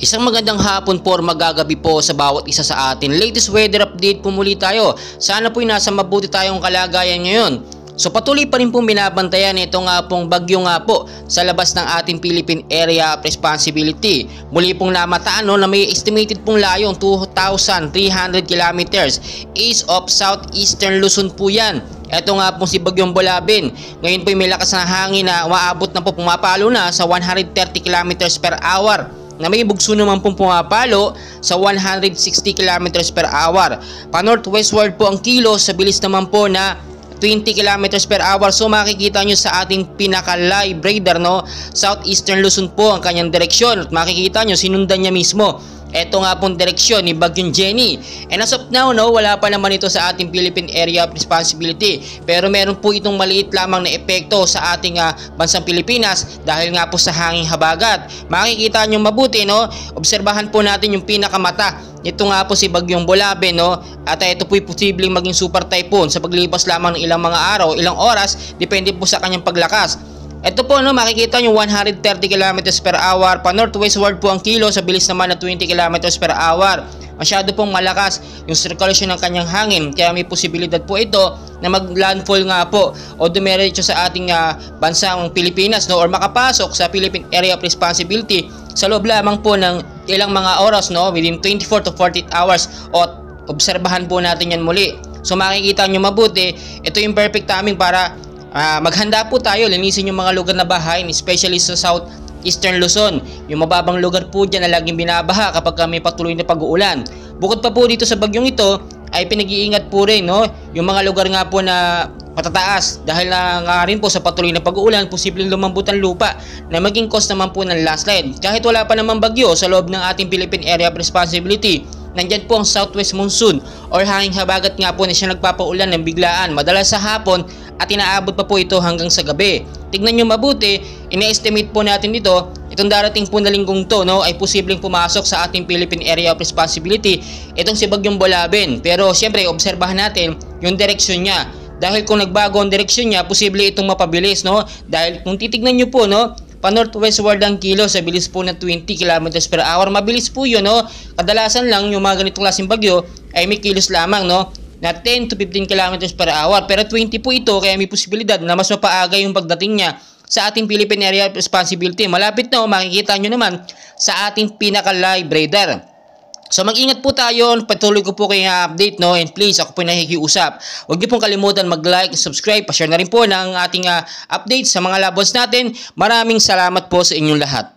Isang magandang hapon po or magagabi po sa bawat isa sa atin. Latest weather update po muli tayo. Sana po'y nasa mabuti tayong kalagayan ngayon. So patuloy pa rin pong binabantayan ito nga pong bagyo nga po sa labas ng ating Philippine Area of Responsibility. Muli pong namataan na may estimated pong layong 2,300 kilometers east of southeastern Luzon po yan. Ito nga pong si Bagyong Bulabin. Ngayon po may lakas na hangin na umaabot na po, pumapalo na sa 130 kilometers per hour. Na may bugso naman pong pumapalo sa 160 km per hour. Pa-northwestward po ang kilos sa bilis naman po na 20 km per hour. So makikita nyo sa ating pinaka-live radar, no? Southeastern Luzon po ang kanyang direksyon. At makikita nyo sinundan niya mismo. Ito nga pong direksyon ni Bagyong Jenny. And as of now, no, wala pa naman ito sa ating Philippine Area of Responsibility. Pero meron po itong maliit lamang na epekto sa ating bansang Pilipinas dahil nga po sa hanging habagat. Makikita nyo mabuti, no? Obserbahan po natin yung pinakamata. Ito nga po si Bagyong Bulabin, no? At ito po'y posibleng maging super typhoon sa paglipas lamang ng ilang mga araw, ilang oras, depende po sa kanyang paglakas. Ito po, no, makikita nyo 130 km per hour, pa northwestward po ang kilo sa bilis naman na 20 km per hour. Masyado pong malakas yung circulation ng kanyang hangin, kaya may posibilidad po ito na mag-landfall nga po o dumiretso sa ating bansang Pilipinas, no, or makapasok sa Philippine Area of Responsibility sa loob lamang po ng ilang mga oras, no, within 24 to 48 hours. O obserbahan po natin yan muli. So makikita nyo mabuti, ito yung perfect timing para maghanda po tayo, linisin yung mga lugar na bahay, especially sa southeastern Luzon. Yung mababang lugar po dyan na laging binabaha kapag may patuloy na pag-uulan. Bukod pa po dito sa bagyong ito, ay pinag-iingat po rin, no, yung mga lugar nga po na patataas dahil nga rin po sa patuloy na pag-uulan, posibleng lumambot ang lupa na maging cause naman po ng landslide. Kahit wala pa namang bagyo sa loob ng ating Philippine Area of Responsibility, nandyan po ang southwest monsoon or hanging habagat nga po na siya nagpapaulan ng biglaan, madalas sa hapon at inaabot pa po ito hanggang sa gabi. Tignan nyo mabuti, ina-estimate po natin dito, itong darating po na linggong to, no, ay posibleng pumasok sa ating Philippine Area of Responsibility itong si Bagyong Bulabin. Pero siyempre obserbahan natin yung direksyon niya. Dahil kung nagbago ang direksyon niya, posible itong mapabilis, no? Dahil kung titignan nyo po, no, pa-northwestward ang kilo sa bilis po na 20 km per hour. Mabilis po yun, no? Kadalasan lang yung mga ganitong klaseng bagyo ay may kilos lamang, no, na 10 to 15 km per hour. Pero 20 po ito, kaya may posibilidad na mas mapaaga yung pagdating niya sa ating Philippine Area of Responsibility. Malapit na, makikita nyo naman sa ating pinaka-live radar. So mag-ingat po tayo, patuloy ko po kayo update, no, and please ako po nakikiusap. Huwag niyo pong kalimutan mag-like, subscribe, pa-share na rin po ng ating updates sa mga labos natin. Maraming salamat po sa inyong lahat.